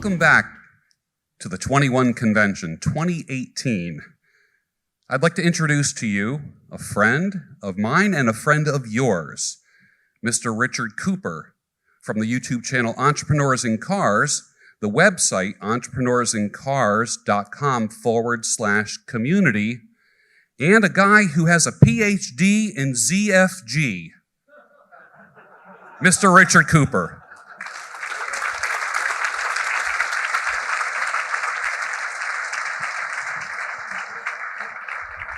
Welcome back to the 21 Convention 2018. I'd like to introduce to you a friend of mine and a friend of yours, Mr. Richard Cooper from the YouTube channel Entrepreneurs in Cars, the website entrepreneursincars.com/community, and a guy who has a PhD in ZFG, Mr. Richard Cooper.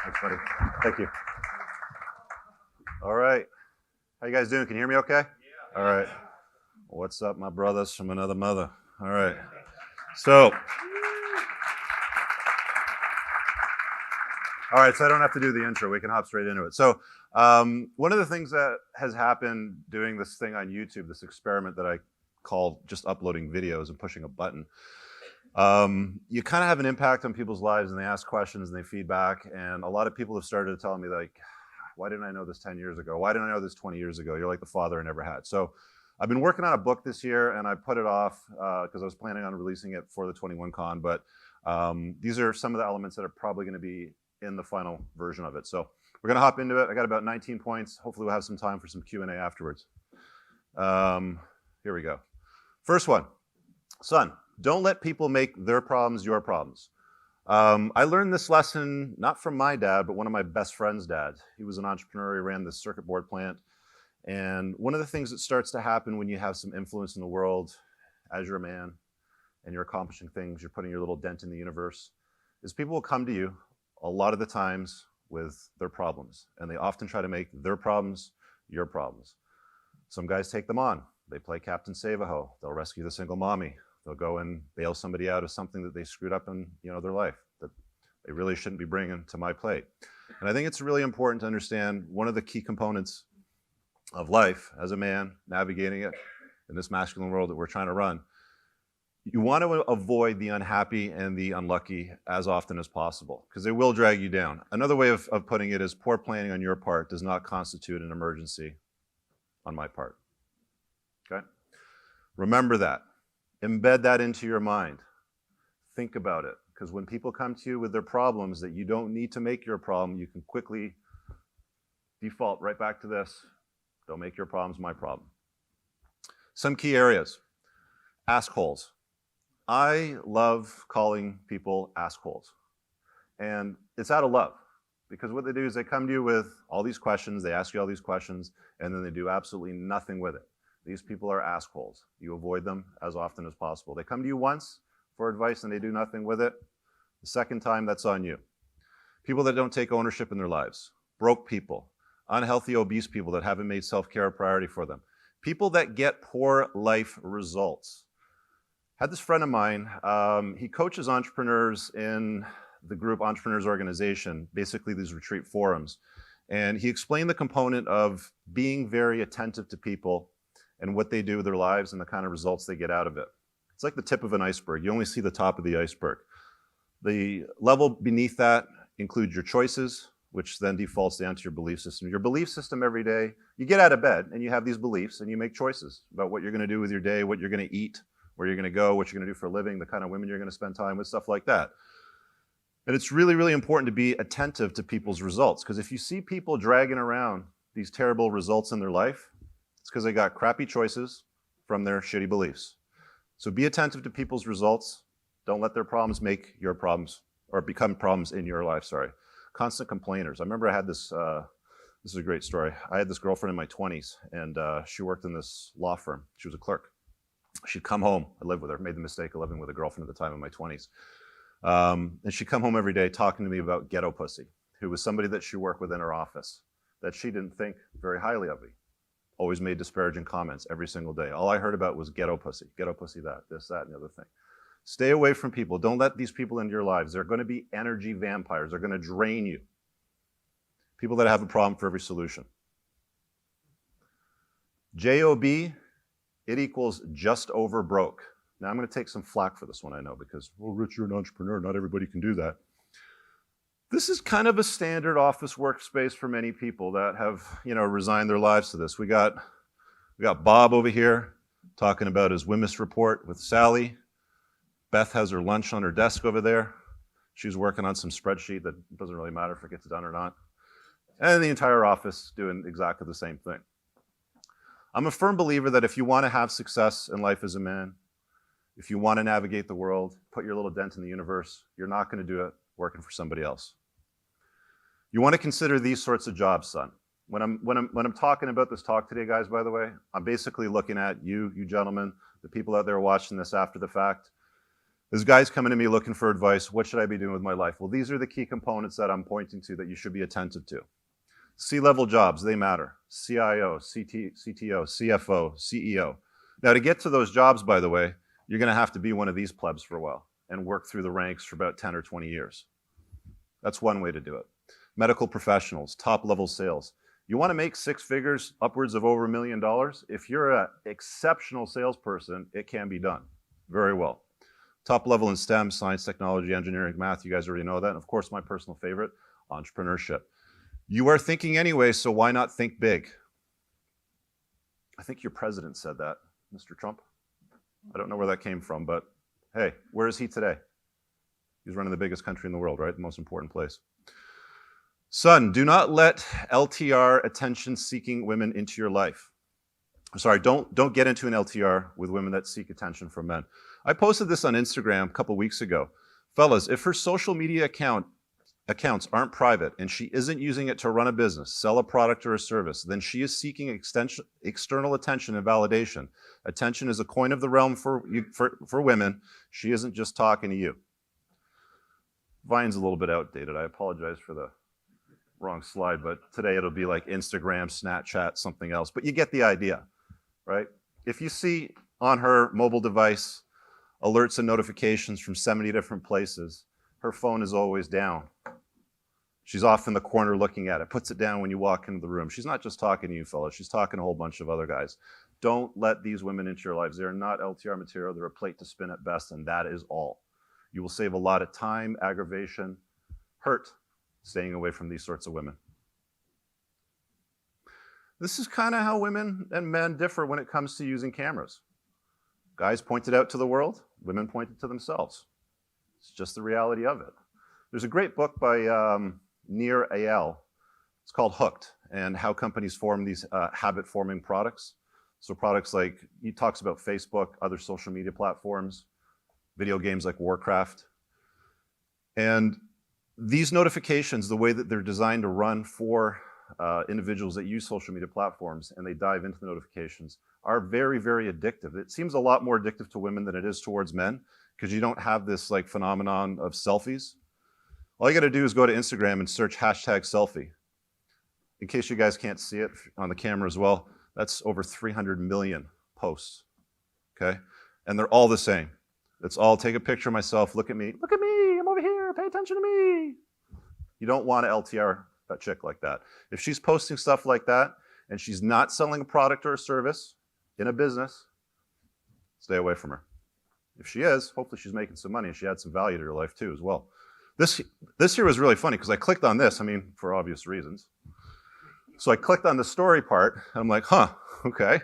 Thanks, buddy. Thank you. All right. How you guys doing? Can you hear me okay? Yeah. All right. What's up, my brothers from another mother? All right. So I don't have to do the intro. We can hop straight into it. So one of the things that has happened doing this thing on YouTube, this experiment that I call just uploading videos and pushing a button, you kind of have an impact on people's lives, and they ask questions and they feedback. And a lot of people have started to tell me, like, why didn't I know this 10 years ago? Why didn't I know this 20 years ago? You're like the father I never had. So I've been working on a book this year, and I put it off because I was planning on releasing it for the 21 Con. But these are some of the elements that are probably going to be in the final version of it. So we're going to hop into it. I got about 19 points. Hopefully we'll have some time for some Q&A afterwards. Here we go. First one. Son, don't let people make their problems your problems. I learned this lesson not from my dad, but one of my best friend's dads. He was an entrepreneur. He ran this circuit board plant. And one of the things that starts to happen when you have some influence in the world, as you're a man and you're accomplishing things, you're putting your little dent in the universe, is people will come to you a lot of the times with their problems. And they often try to make their problems your problems. Some guys take them on. They play Captain Save-A-Ho. They'll rescue the single mommy. They'll go and bail somebody out of something that they screwed up in, their life that they really shouldn't be bringing to my plate. And I think it's really important to understand one of the key components of life as a man navigating it in this masculine world that we're trying to run. You want to avoid the unhappy and the unlucky as often as possible because they will drag you down. Another way of putting it is poor planning on your part does not constitute an emergency on my part. Okay? Remember that. Embed that into your mind. Think about it. Because when people come to you with their problems that you don't need to make your problem, you can quickly default right back to this. Don't make your problems my problem. Some key areas. Assholes. I love calling people assholes. And it's out of love. Because what they do is they come to you with all these questions, they ask you all these questions, and then they do absolutely nothing with it. These people are assholes. You avoid them as often as possible. They come to you once for advice and they do nothing with it. The second time, that's on you. People that don't take ownership in their lives. Broke people. Unhealthy, obese people that haven't made self-care a priority for them. People that get poor life results. Had this friend of mine, he coaches entrepreneurs in the group Entrepreneurs Organization, basically these retreat forums. And he explained the component of being very attentive to people and what they do with their lives and the kind of results they get out of it. It's like the tip of an iceberg. You only see the top of the iceberg. The level beneath that includes your choices, which then defaults down to your belief system. Your belief system every day, you get out of bed and you have these beliefs and you make choices about what you're going to do with your day, what you're going to eat, where you're going to go, what you're going to do for a living, the kind of women you're going to spend time with, stuff like that. And it's really, really important to be attentive to people's results, because if you see people dragging around these terrible results in their life, it's because they got crappy choices from their shitty beliefs. So be attentive to people's results. Don't let their problems make your problems or become problems in your life, sorry. Constant complainers. I remember I had this, this is a great story. I had this girlfriend in my 20s, and she worked in this law firm. She was a clerk. She'd come home. I lived with her, made the mistake of living with a girlfriend at the time in my 20s. And she'd come home every day talking to me about ghetto pussy, who was somebody that she worked with in her office, that she didn't think very highly of me. Always made disparaging comments every single day. All I heard about was ghetto pussy that, this, that, and the other thing. Stay away from people. Don't let these people into your lives. They're going to be energy vampires. They're going to drain you. People that have a problem for every solution. JOB, it equals just over broke. Now I'm going to take some flack for this one, I know, because, well, Rich, you're an entrepreneur. Not everybody can do that. This is kind of a standard office workspace for many people that have, resigned their lives to this. We got Bob over here talking about his Wimmis report with Sally. Beth has her lunch on her desk over there. She's working on some spreadsheet that doesn't really matter if it gets done or not. And the entire office doing exactly the same thing. I'm a firm believer that if you want to have success in life as a man, if you want to navigate the world, put your little dent in the universe, you're not going to do it working for somebody else. You want to consider these sorts of jobs, son. When I'm talking about this talk today, guys, by the way, I'm basically looking at you gentlemen, the people out there watching this after the fact. There's guys coming to me looking for advice. What should I be doing with my life? Well, these are the key components that I'm pointing to that you should be attentive to. C-level jobs, they matter. CIO, CTO, CFO, CEO. Now, to get to those jobs, by the way, you're going to have to be one of these plebs for a while and work through the ranks for about 10 or 20 years. That's one way to do it. Medical professionals, top-level sales. You want to make six figures, upwards of over $1 million? If you're an exceptional salesperson, it can be done very well. Top level in STEM, science, technology, engineering, math, you guys already know that. And of course, my personal favorite, entrepreneurship. You are thinking anyway, so why not think big? I think your president said that, Mr. Trump. I don't know where that came from, but hey, where is he today? He's running the biggest country in the world, right? The most important place. Son, do not let LTR attention-seeking women into your life. Sorry, don't get into an LTR with women that seek attention from men. I posted this on Instagram a couple weeks ago. Fellas, if her social media accounts aren't private and she isn't using it to run a business, sell a product or a service, then she is seeking external attention and validation. Attention is a coin of the realm for women. She isn't just talking to you. Vine's a little bit outdated. I apologize for the wrong slide, but today it'll be like Instagram, Snapchat, something else. But you get the idea, right? If you see on her mobile device alerts and notifications from 70 different places, her phone is always down. She's off in the corner looking at it, puts it down when you walk into the room. She's not just talking to you, fellas. She's talking to a whole bunch of other guys. Don't let these women into your lives. They are not LTR material. They're a plate to spin at best, and that is all. You will save a lot of time, aggravation, hurt, staying away from these sorts of women. This is kind of how women and men differ when it comes to using cameras. Guys point it out to the world, women point it to themselves. It's just the reality of it. There's a great book by Nir Eyal. It's called Hooked, and how companies form these habit-forming products. So products like, he talks about Facebook, other social media platforms, video games like Warcraft. And these notifications, the way that they're designed to run for individuals that use social media platforms and they dive into the notifications, are very, very addictive. It seems a lot more addictive to women than it is towards men, because you don't have this like phenomenon of selfies. All you got to do is go to Instagram and search #selfie. In case you guys can't see it on the camera as well, that's over 300 million posts, okay? And they're all the same. It's all, take a picture of myself, look at me, I'm over here, pay attention to me. You don't want to LTR a chick like that. If she's posting stuff like that and she's not selling a product or a service in a business, stay away from her. If she is, hopefully she's making some money and she adds some value to your life too as well. This here was really funny because I clicked on this, for obvious reasons. So I clicked on the story part and I'm like, huh, okay.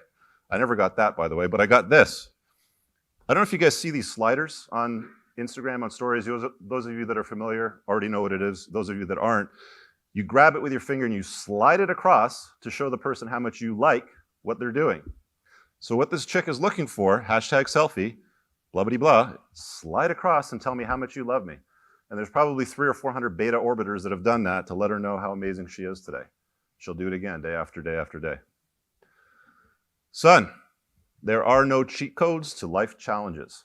I never got that, by the way, but I got this. I don't know if you guys see these sliders on Instagram, on stories. Those of you that are familiar already know what it is. Those of you that aren't, you grab it with your finger and you slide it across to show the person how much you like what they're doing. So what this chick is looking for, #selfie, blah, blah, blah, slide across and tell me how much you love me. And there's probably 300 or 400 beta orbiters that have done that to let her know how amazing she is today. She'll do it again, day after day after day. Son, there are no cheat codes to life challenges.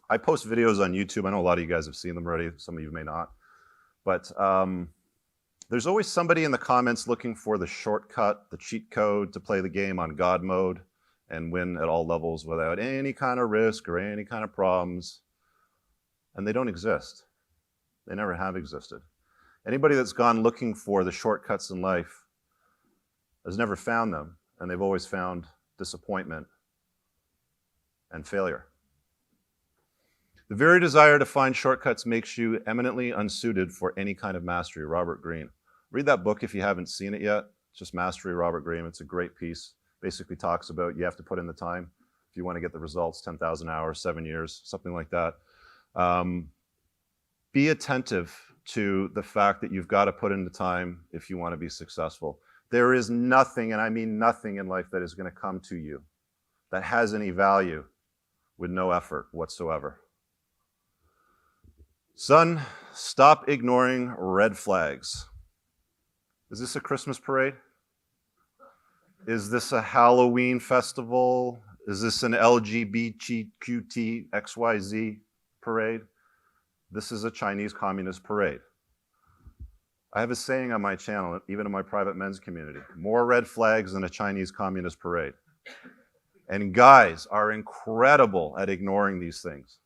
I post videos on YouTube. I know a lot of you guys have seen them already. Some of you may not. But there's always somebody in the comments looking for the shortcut, the cheat code to play the game on God mode and win at all levels without any kind of risk or any kind of problems. And they don't exist. They never have existed. Anybody that's gone looking for the shortcuts in life has never found them, and they've always found disappointment and failure. The very desire to find shortcuts makes you eminently unsuited for any kind of mastery. Robert Greene. Read that book if you haven't seen it yet. It's just Mastery, Robert Greene. It's a great piece. Basically talks about you have to put in the time. if you want to get the results, 10,000 hours, 7 years, something like that. Be attentive to the fact that you've got to put in the time if you want to be successful. There is nothing, and I mean nothing in life, that is going to come to you that has any value with no effort whatsoever. Son, stop ignoring red flags. Is this a Christmas parade? Is this a Halloween festival? Is this an LGBTQT XYZ parade? This is a Chinese Communist parade. I have a saying on my channel, even in my private men's community, more red flags than a Chinese Communist parade. And guys are incredible at ignoring these things.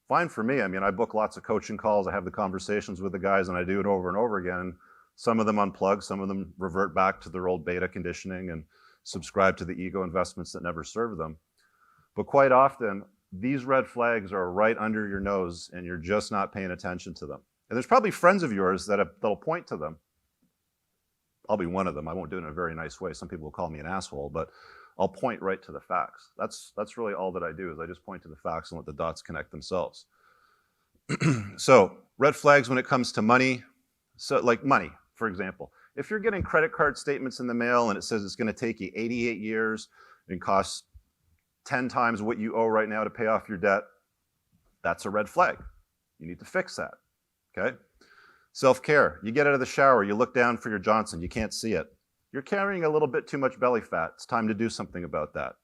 Fine for me. I mean, I book lots of coaching calls. I have the conversations with the guys, and I do it over and over again. Some of them unplug. Some of them revert back to their old beta conditioning and subscribe to the ego investments that never serve them. But quite often, these red flags are right under your nose, and you're just not paying attention to them. And there's probably friends of yours that'll point to them. I'll be one of them. I won't do it in a very nice way. Some people will call me an asshole, but I'll point right to the facts. That's really all that I do, is I just point to the facts and let the dots connect themselves. So red flags when it comes to money. So like money, for example. If you're getting credit card statements in the mail and it says it's going to take you 88 years and costs 10 times what you owe right now to pay off your debt, that's a red flag. You need to fix that, okay? Self-care. You get out of the shower, you look down for your Johnson, you can't see it. You're carrying a little bit too much belly fat. It's time to do something about that.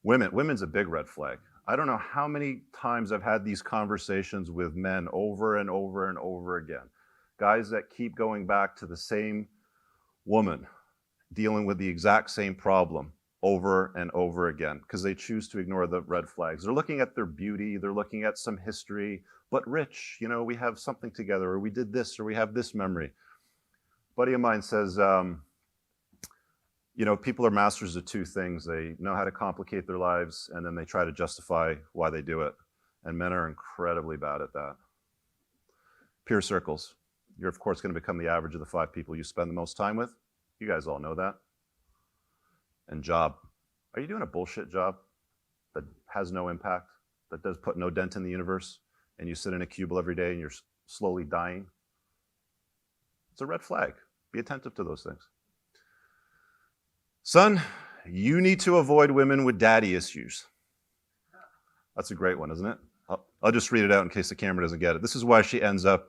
Women's a big red flag. I don't know how many times I've had these conversations with men over and over and over again. Guys that keep going back to the same woman, dealing with the exact same problem over and over again, because they choose to ignore the red flags. They're looking at their beauty, they're looking at some history, but Rich, you know, we have something together, or we did this, or we have this memory. A buddy of mine says, you know, people are masters of two things. They know how to complicate their lives, and then they try to justify why they do it. And men are incredibly bad at that. Peer circles. You're, of course, going to become the average of the 5 people you spend the most time with. You guys all know that. And job. Are you doing a bullshit job that has no impact, that does put no dent in the universe, and you sit in a cubicle every day and you're slowly dying? It's a red flag. Be attentive to those things. Son, you need to avoid women with daddy issues. That's a great one, isn't it? I'll just read it out in case the camera doesn't get it. This is why she ends up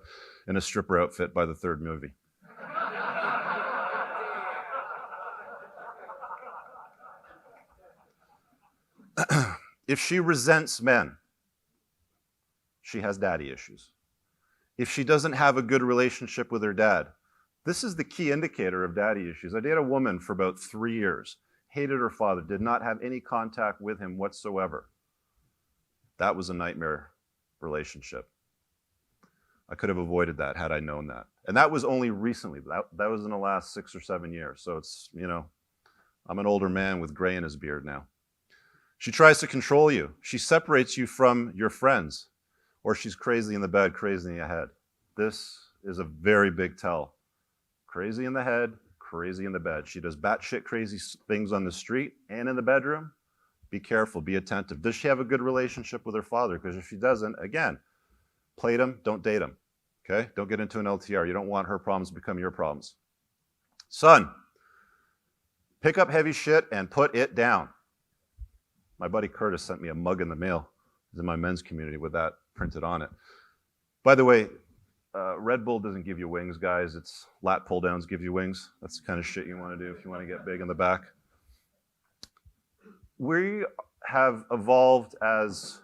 in a stripper outfit by the 3rd movie. If she resents men, she has daddy issues. If she doesn't have a good relationship with her dad, this is the key indicator of daddy issues. I dated a woman for about 3 years, hated her father, did not have any contact with him whatsoever. That was a nightmare relationship. I could have avoided that had I known that. And that was only recently. That was in the last 6 or 7 years. So it's, you know, I'm an older man with gray in his beard now. She tries to control you. She separates you from your friends. Or she's crazy in the bed, crazy in the head. This is a very big tell. Crazy in the head, crazy in the bed. She does batshit crazy things on the street and in the bedroom. Be careful, be attentive. Does she have a good relationship with her father? Because if she doesn't, again, plate him, don't date him. Okay? Don't get into an LTR. You don't want her problems to become your problems. Son, pick up heavy shit and put it down. My buddy Curtis sent me a mug in the mail. He's in my men's community with that printed on it. By the way, Red Bull doesn't give you wings, guys. It's lat pull downs give you wings. That's the kind of shit you want to do if you want to get big in the back. We have evolved as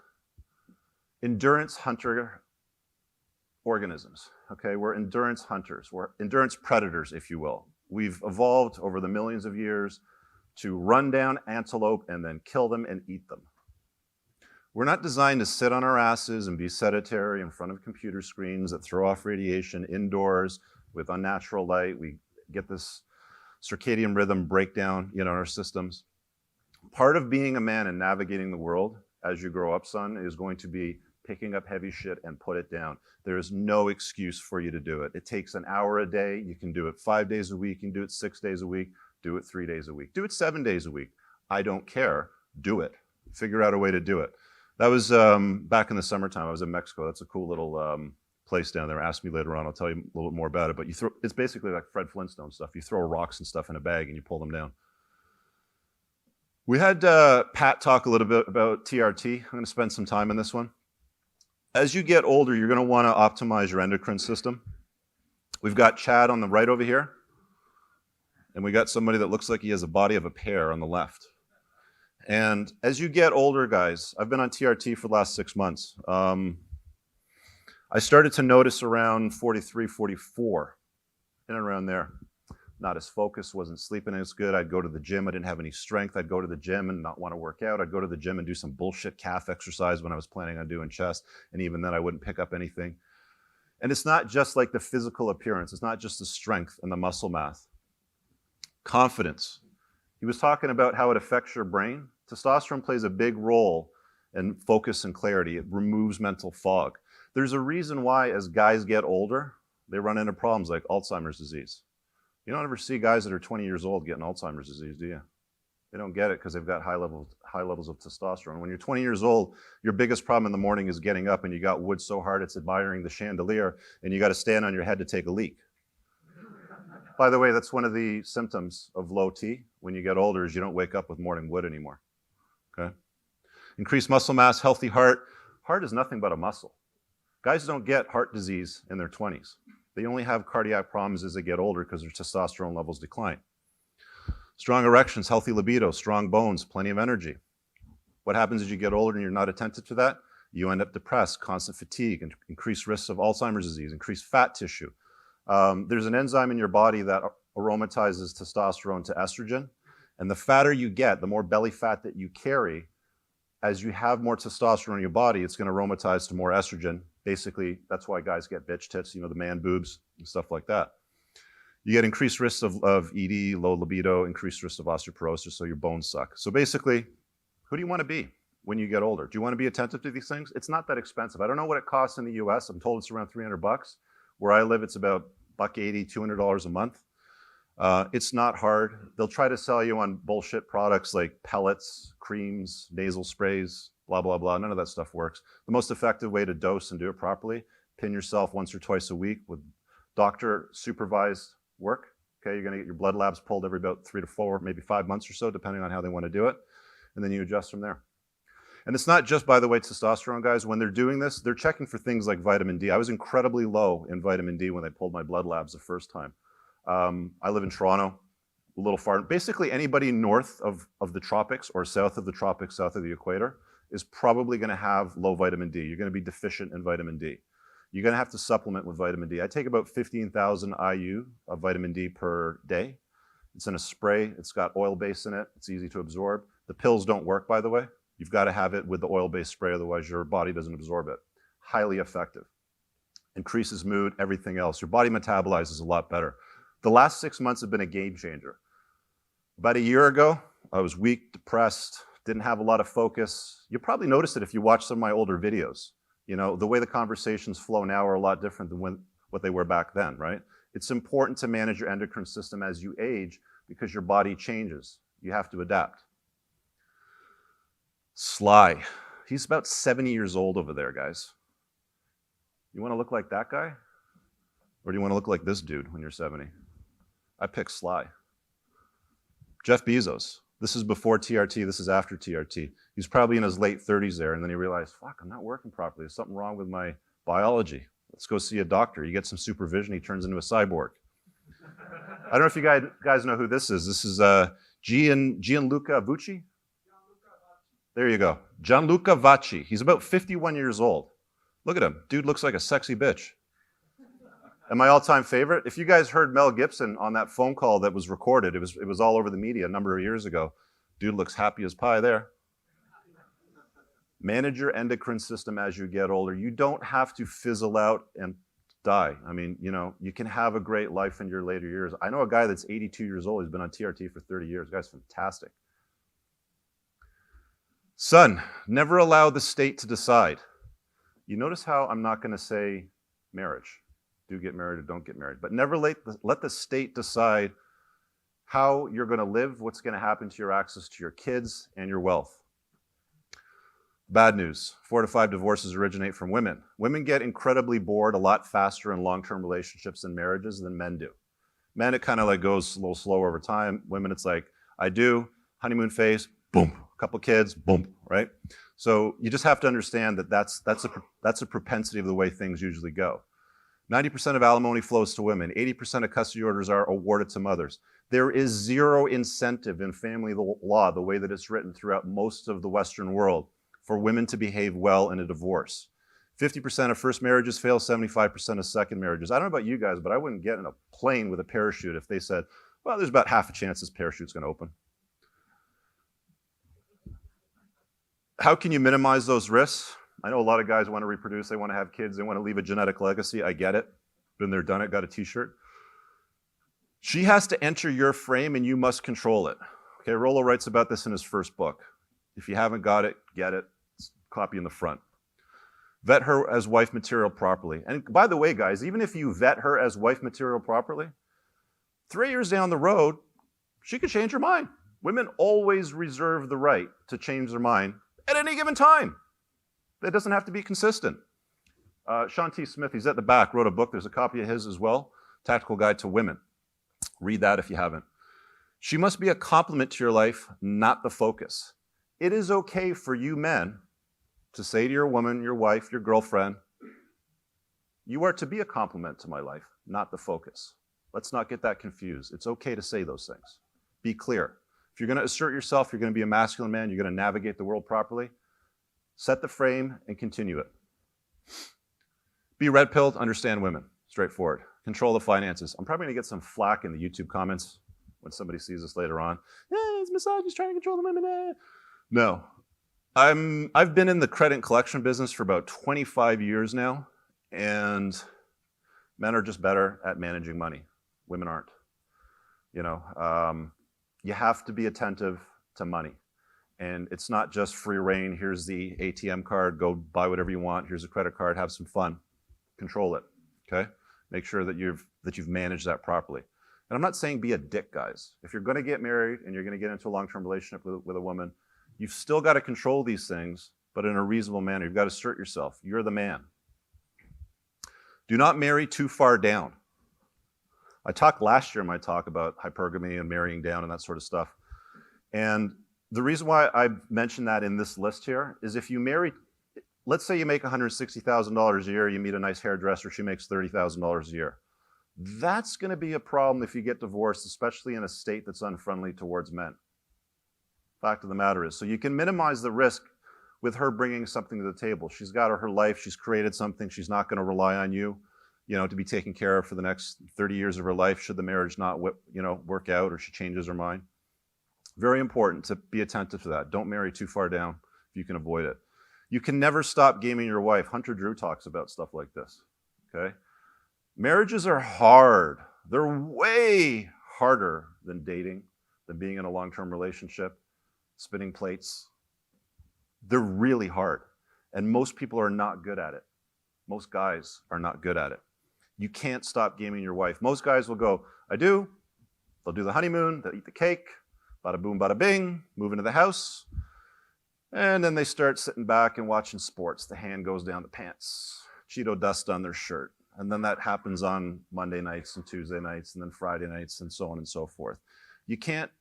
endurance hunter organisms. Okay, we're endurance hunters. We're endurance predators, if you will. We've evolved over the millions of years to run down antelope and then kill them and eat them. We're not designed to sit on our asses and be sedentary in front of computer screens that throw off radiation indoors with unnatural light. We get this circadian rhythm breakdown, in our systems. Part of being a man and navigating the world as you grow up, son, is going to be picking up heavy shit and put it down. There is no excuse for you to do it. It takes an hour a day. You can do it 5 days a week. You can do it 6 days a week. Do it 3 days a week. Do it 7 days a week. I don't care. Do it. Figure out a way to do it. That was back in the summertime. I was in Mexico. That's a cool little place down there. Ask me later on. I'll tell you a little bit more about it. But it's basically like Fred Flintstone stuff. You throw rocks and stuff in a bag and you pull them down. We had Pat talk a little bit about TRT. I'm going to spend some time on this one. As you get older, you're going to want to optimize your endocrine system. We've got Chad on the right over here. And we got somebody that looks like he has a body of a pear on the left. And as you get older, guys, I've been on TRT for the last 6 months. I started to notice around 43, 44, in and around there. Not as focused, wasn't sleeping as good. I'd go to the gym. I didn't have any strength. I'd go to the gym and not want to work out. I'd go to the gym and do some bullshit calf exercise when I was planning on doing chest. And even then, I wouldn't pick up anything. And it's not just like the physical appearance. It's not just the strength and the muscle mass. Confidence. He was talking about how it affects your brain. Testosterone plays a big role in focus and clarity. It removes mental fog. There's a reason why as guys get older, they run into problems like Alzheimer's disease. You don't ever see guys that are 20 years old getting Alzheimer's disease, do you? They don't get it because they've got high levels of testosterone. When you're 20 years old, your biggest problem in the morning is getting up and you got wood so hard it's admiring the chandelier and you got to stand on your head to take a leak. By the way, that's one of the symptoms of low T when you get older is you don't wake up with morning wood anymore. Okay? Increased muscle mass, healthy heart. Heart is nothing but a muscle. Guys don't get heart disease in their 20s. They only have cardiac problems as they get older because their testosterone levels decline. Strong erections, healthy libido, strong bones, plenty of energy. What happens as you get older and you're not attentive to that? You end up depressed, constant fatigue, and increased risks of Alzheimer's disease, increased fat tissue. There's an enzyme in your body that aromatizes testosterone to estrogen. And the fatter you get, the more belly fat that you carry, as you have more testosterone in your body, it's going to aromatize to more estrogen. Basically, that's why guys get bitch tits, the man boobs and stuff like that. You get increased risks of ED, low libido, increased risk of osteoporosis, so your bones suck. So basically, who do you want to be when you get older? Do you want to be attentive to these things? It's not that expensive. I don't know what it costs in the US. I'm told it's around $300. Where I live, it's about $180, $200 a month. It's not hard. They'll try to sell you on bullshit products like pellets, creams, nasal sprays, blah, blah, blah. None of that stuff works. The most effective way to dose and do it properly, pin yourself once or twice a week with doctor supervised work. Okay, you're gonna get your blood labs pulled every about 3 to 4, maybe 5 months or so, depending on how they want to do it. And then you adjust from there. And it's not just, by the way, testosterone, guys. When they're doing this, they're checking for things like vitamin D. I was incredibly low in vitamin D when they pulled my blood labs the first time. I live in Toronto, a little far. Basically, anybody north of the tropics or south of the tropics, south of the equator, is probably going to have low vitamin D. You're going to be deficient in vitamin D. You're going to have to supplement with vitamin D. I take about 15,000 IU of vitamin D per day. It's in a spray. It's got oil base in it. It's easy to absorb. The pills don't work, by the way. You've got to have it with the oil-based spray, otherwise your body doesn't absorb it. Highly effective. Increases mood, everything else. Your body metabolizes a lot better. The last 6 months have been a game changer. About a year ago, I was weak, depressed, didn't have a lot of focus. You probably noticed it if you watch some of my older videos. The way the conversations flow now are a lot different than what they were back then, right? It's important to manage your endocrine system as you age because your body changes. You have to adapt. Sly. He's about 70 years old over there, guys. You want to look like that guy? Or do you want to look like this dude when you're 70? I pick Sly. Jeff Bezos. This is before TRT. This is after TRT. He's probably in his late 30s there, and then he realized, fuck, I'm not working properly. There's something wrong with my biology. Let's go see a doctor. You get some supervision. He turns into a cyborg. I don't know if you guys know who this is. This is Gianluca Vucci. There you go. Gianluca Vacci. He's about 51 years old. Look at him. Dude looks like a sexy bitch. And my all-time favorite, if you guys heard Mel Gibson on that phone call that was recorded, it was all over the media a number of years ago. Dude looks happy as pie there. Manage your endocrine system as you get older. You don't have to fizzle out and die. I mean, you can have a great life in your later years. I know a guy that's 82 years old. He's been on TRT for 30 years. The guy's fantastic. Son, never allow the state to decide. You notice how I'm not going to say marriage. Do get married or don't get married. But never let the state decide how you're going to live, what's going to happen to your access to your kids and your wealth. Bad news, 4 to 5 divorces originate from women. Women get incredibly bored a lot faster in long-term relationships and marriages than men do. Men, it kind of like goes a little slower over time. Women, it's like, I do, honeymoon phase, boom, a couple kids, boom, right? So you just have to understand that that's a propensity of the way things usually go. 90% of alimony flows to women. 80% of custody orders are awarded to mothers. There is zero incentive in family law, the way that it's written throughout most of the Western world, for women to behave well in a divorce. 50% of first marriages fail, 75% of second marriages. I don't know about you guys, but I wouldn't get in a plane with a parachute if they said, well, there's about half a chance this parachute's going to open. How can you minimize those risks? I know a lot of guys want to reproduce, they want to have kids, they want to leave a genetic legacy. I get it. Been there, done it, got a t-shirt. She has to enter your frame and you must control it. Okay, Rollo writes about this in his first book. If you haven't got it, get it. It's copy in the front. Vet her as wife material properly. And by the way, guys, even if you vet her as wife material properly, 3 years down the road, she could change her mind. Women always reserve the right to change their mind at any given time. That doesn't have to be consistent. Sean T. Smith, he's at the back, wrote a book. There's a copy of his as well, Tactical Guide to Women. Read that if you haven't. She must be a complement to your life, not the focus. It is okay for you men to say to your woman, your wife, your girlfriend, you are to be a complement to my life, not the focus. Let's not get that confused. It's okay to say those things. Be clear. If you're going to assert yourself, you're going to be a masculine man, you're going to navigate the world properly, set the frame and continue it. Be red-pilled, understand women. Straightforward. Control the finances. I'm probably going to get some flack in the YouTube comments when somebody sees this later on. It's misogynist trying to control the women. No. I've been in the credit and collection business for about 25 years now, and men are just better at managing money. Women aren't. You have to be attentive to money. And it's not just free reign. Here's the ATM card. Go buy whatever you want. Here's a credit card. Have some fun. Control it. Okay? Make sure that you've managed that properly. And I'm not saying be a dick, guys. If you're going to get married and you're going to get into a long-term relationship with a woman, you've still got to control these things, but in a reasonable manner. You've got to assert yourself. You're the man. Do not marry too far down. I talked last year in my talk about hypergamy and marrying down and that sort of stuff. And the reason why I mentioned that in this list here is if you marry, let's say you make $160,000 a year, you meet a nice hairdresser, she makes $30,000 a year. That's going to be a problem if you get divorced, especially in a state that's unfriendly towards men. Fact of the matter is, so you can minimize the risk with her bringing something to the table. She's got her life, she's created something, she's not going to rely on you, to be taken care of for the next 30 years of her life should the marriage not work out or she changes her mind. Very important to be attentive to that. Don't marry too far down if you can avoid it. You can never stop gaming your wife. Hunter Drew talks about stuff like this, okay? Marriages are hard. They're way harder than dating, than being in a long-term relationship, spinning plates. They're really hard, and most people are not good at it. Most guys are not good at it. You can't stop gaming your wife. Most guys will go, I do. They'll do the honeymoon, they'll eat the cake, bada boom, bada bing, move into the house, and then they start sitting back and watching sports. The hand goes down the pants, Cheeto dust on their shirt, and then that happens on Monday nights and Tuesday nights and then Friday nights and so on and so forth. You can't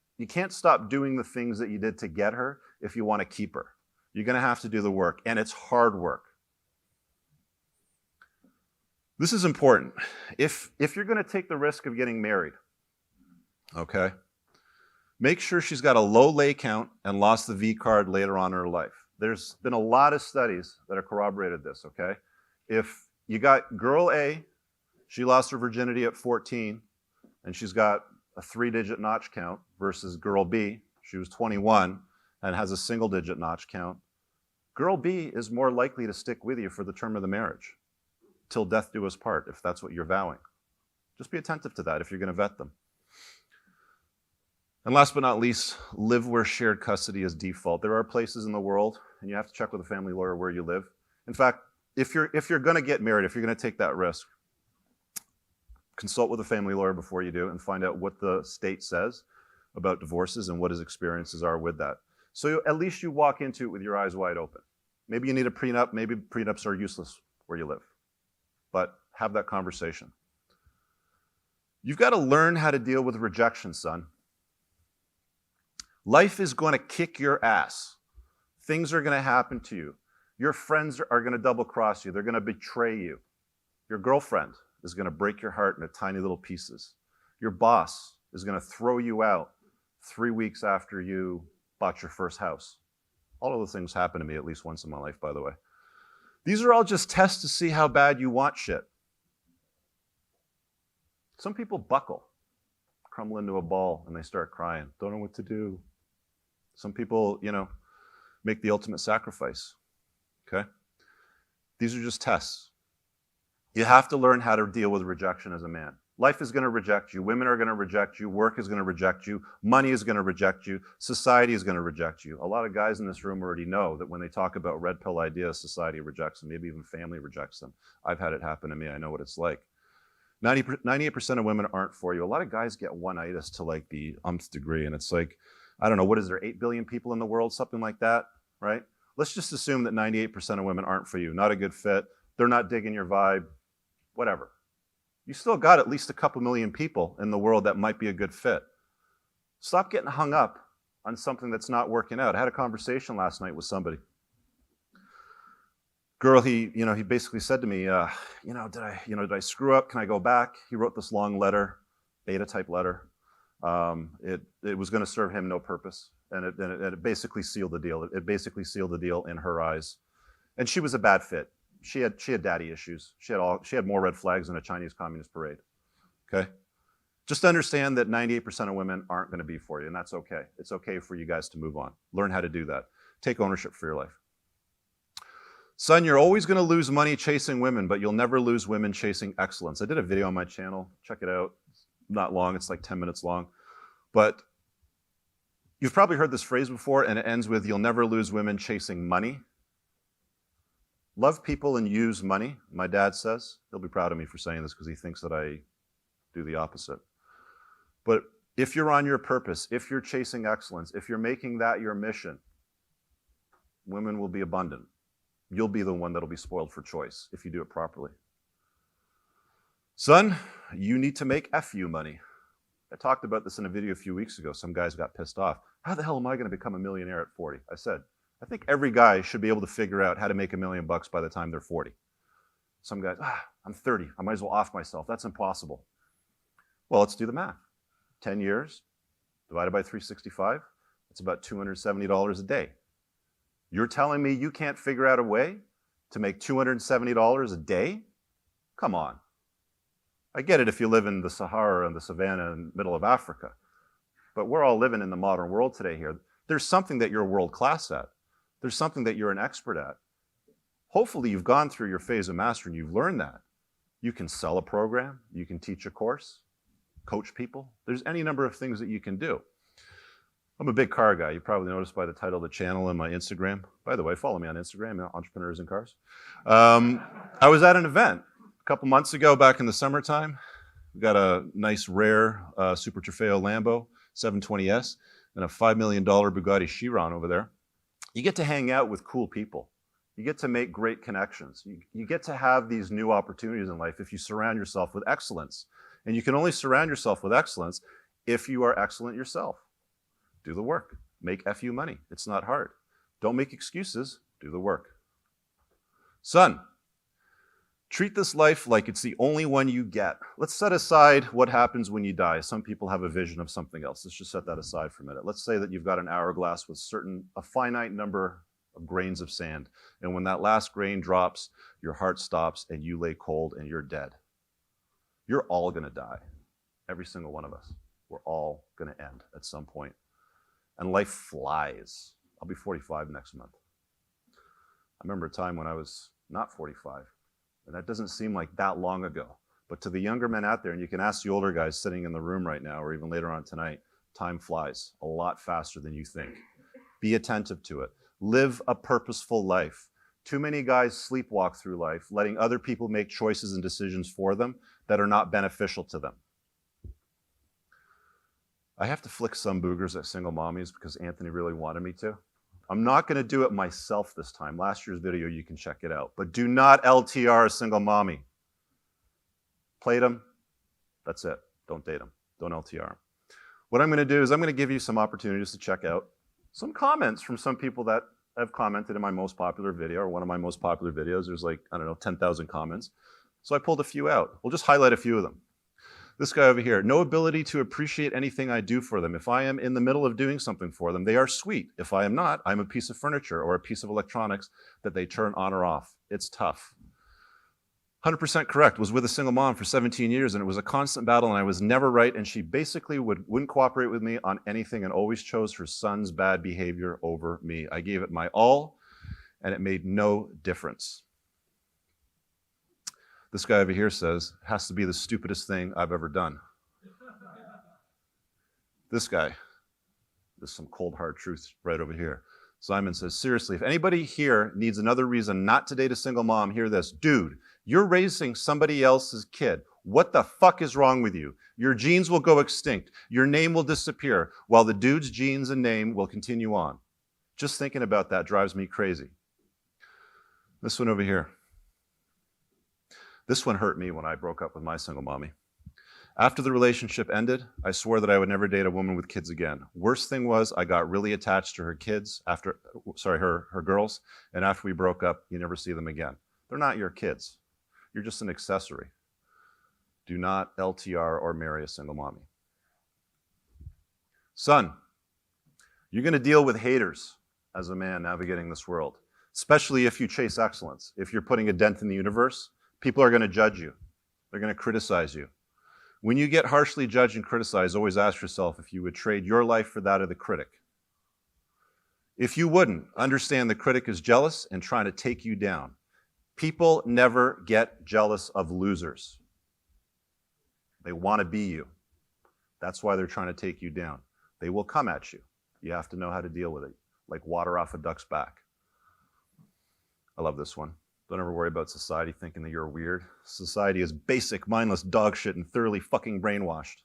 stop doing the things that you did to get her if you want to keep her. You're going to have to do the work, and it's hard work. This is important. If you're going to take the risk of getting married, okay, make sure she's got a low lay count and lost the V card later on in her life. There's been a lot of studies that have corroborated this, okay? If you got girl A, she lost her virginity at 14, and she's got a 3-digit notch count, versus girl B, she was 21 and has a single-digit notch count. Girl B is more likely to stick with you for the term of the marriage, till death do us part, if that's what you're vowing. Just be attentive to that if you're going to vet them. And last but not least, live where shared custody is default. There are places in the world, and you have to check with a family lawyer where you live. In fact, if you're going to get married, if you're going to take that risk, consult with a family lawyer before you do and find out what the state says about divorces and what his experiences are with that. So at least you walk into it with your eyes wide open. Maybe you need a prenup. Maybe prenups are useless where you live. But have that conversation. You've got to learn how to deal with rejection, son. Life is going to kick your ass. Things are going to happen to you. Your friends are going to double cross you. They're going to betray you. Your girlfriend is going to break your heart into tiny little pieces. Your boss is going to throw you out 3 weeks after you bought your first house. All of those things happen to me at least once in my life, by the way. These are all just tests to see how bad you want shit. Some people buckle, crumble into a ball, and they start crying. Don't know what to do. Some people, make the ultimate sacrifice. Okay? These are just tests. You have to learn how to deal with rejection as a man. Life is going to reject you. Women are going to reject you. Work is going to reject you. Money is going to reject you. Society is going to reject you. A lot of guys in this room already know that when they talk about red pill ideas, society rejects them. Maybe even family rejects them. I've had it happen to me. I know what it's like. 98% of women aren't for you. A lot of guys get one-itis to like the umpth degree, and it's like, I don't know, what is there, 8 billion people in the world, something like that, right? Let's just assume that 98% of women aren't for you. Not a good fit. They're not digging your vibe, whatever. You still got at least a couple million people in the world that might be a good fit. Stop getting hung up on something that's not working out. I had a conversation last night with somebody. Girl, he basically said to me, did I screw up? Can I go back? He wrote this long letter, beta type letter. It was going to serve him no purpose, and it basically sealed the deal. It basically sealed the deal in her eyes, and she was a bad fit. She had daddy issues. She had more red flags than a Chinese Communist parade. Okay, just understand that 98% of women aren't going to be for you, and that's okay. It's okay for you guys to move on. Learn how to do that. Take ownership for your life. Son, you're always going to lose money chasing women, but you'll never lose women chasing excellence. I did a video on my channel. Check it out. It's not long. It's like 10 minutes long. But you've probably heard this phrase before, and it ends with, you'll never lose women chasing money. Love people and use money, my dad says. He'll be proud of me for saying this because he thinks that I do the opposite. But if you're on your purpose, if you're chasing excellence, if you're making that your mission, women will be abundant. You'll be the one that'll be spoiled for choice if you do it properly. Son, you need to make FU money. I talked about this in a video a few weeks ago. Some guys got pissed off. How the hell am I going to become a millionaire at 40? I said, I think every guy should be able to figure out how to make $1 million by the time they're 40. Some guys, I'm 30. I might as well off myself. That's impossible. Well, let's do the math. 10 years divided by 365, it's about $270 a day. You're telling me you can't figure out a way to make $270 a day? Come on. I get it if you live in the Sahara and the savannah in the middle of Africa. But we're all living in the modern world today here. There's something that you're world class at. There's something that you're an expert at. Hopefully you've gone through your phase of mastery and you've learned that. You can sell a program. You can teach a course, coach people. There's any number of things that you can do. I'm a big car guy. You probably noticed by the title of the channel and my Instagram. By the way, follow me on Instagram, Entrepreneurs in Cars. I was at an event a couple months ago back in the summertime. We got a nice rare Super Trofeo Lambo 720S and a $5 million Bugatti Chiron over there. You get to hang out with cool people. You get to make great connections. You get to have these new opportunities in life if you surround yourself with excellence. And you can only surround yourself with excellence if you are excellent yourself. Do the work. Make FU money. It's not hard. Don't make excuses. Do the work. Son, treat this life like it's the only one you get. Let's set aside what happens when you die. Some people have a vision of something else. Let's just set that aside for a minute. Let's say that you've got an hourglass with a finite number of grains of sand. And when that last grain drops, your heart stops and you lay cold and you're dead. You're all going to die. Every single one of us. We're all going to end at some point. And life flies. I'll be 45 next month. I remember a time when I was not 45. And that doesn't seem like that long ago. But to the younger men out there, and you can ask the older guys sitting in the room right now or even later on tonight, time flies a lot faster than you think. Be attentive to it. Live a purposeful life. Too many guys sleepwalk through life, letting other people make choices and decisions for them that are not beneficial to them. I have to flick some boogers at single mommies because Anthony really wanted me to. I'm not going to do it myself this time. Last year's video, you can check it out. But do not LTR a single mommy. Played them. That's it. Don't date them. Don't LTR them. What I'm going to do is I'm going to give you some opportunities to check out some comments from some people that have commented in my most popular video, or one of my most popular videos. There's like, I don't know, 10,000 comments. So I pulled a few out. We'll just highlight a few of them. This guy over here, no ability to appreciate anything I do for them. If I am in the middle of doing something for them, they are sweet. If I am not, I'm a piece of furniture or a piece of electronics that they turn on or off. It's tough. 100% correct. Was with a single mom for 17 years, and it was a constant battle, and I was never right, and she basically wouldn't cooperate with me on anything and always chose her son's bad behavior over me. I gave it my all, and it made no difference. This guy over here says, has to be the stupidest thing I've ever done. This guy, there's some cold hard truth right over here. Simon says, seriously, if anybody here needs another reason not to date a single mom, hear this. Dude, you're raising somebody else's kid. What the fuck is wrong with you? Your genes will go extinct. Your name will disappear, while the dude's genes and name will continue on. Just thinking about that drives me crazy. This one over here. This one hurt me when I broke up with my single mommy. After the relationship ended, I swore that I would never date a woman with kids again. Worst thing was I got really attached to her kids her girls, and after we broke up, you never see them again. They're not your kids. You're just an accessory. Do not LTR or marry a single mommy. Son, you're going to deal with haters as a man navigating this world, especially if you chase excellence. If you're putting a dent in the universe, people are going to judge you. They're going to criticize you. When you get harshly judged and criticized, always ask yourself if you would trade your life for that of the critic. If you wouldn't, understand the critic is jealous and trying to take you down. People never get jealous of losers. They want to be you. That's why they're trying to take you down. They will come at you. You have to know how to deal with it, like water off a duck's back. I love this one. Don't ever worry about society thinking that you're weird. Society is basic, mindless dog shit and thoroughly fucking brainwashed.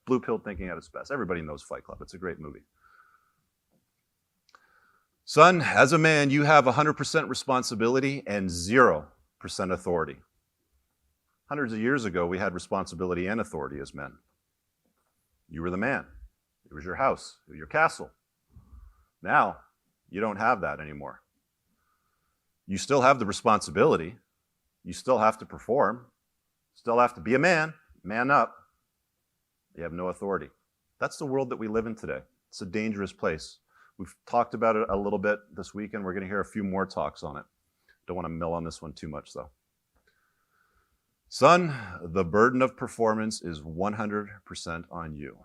Blue pill thinking at its best. Everybody knows Fight Club. It's a great movie. Son, as a man, you have 100% responsibility and 0% authority. Hundreds of years ago, we had responsibility and authority as men. You were the man. It was your house, it was your castle. Now, you don't have that anymore. You still have the responsibility. You still have to perform. Still have to be a man, man up. You have no authority. That's the world that we live in today. It's a dangerous place. We've talked about it a little bit this weekend. We're going to hear a few more talks on it. Don't want to mill on this one too much, though. Son, the burden of performance is 100% on you.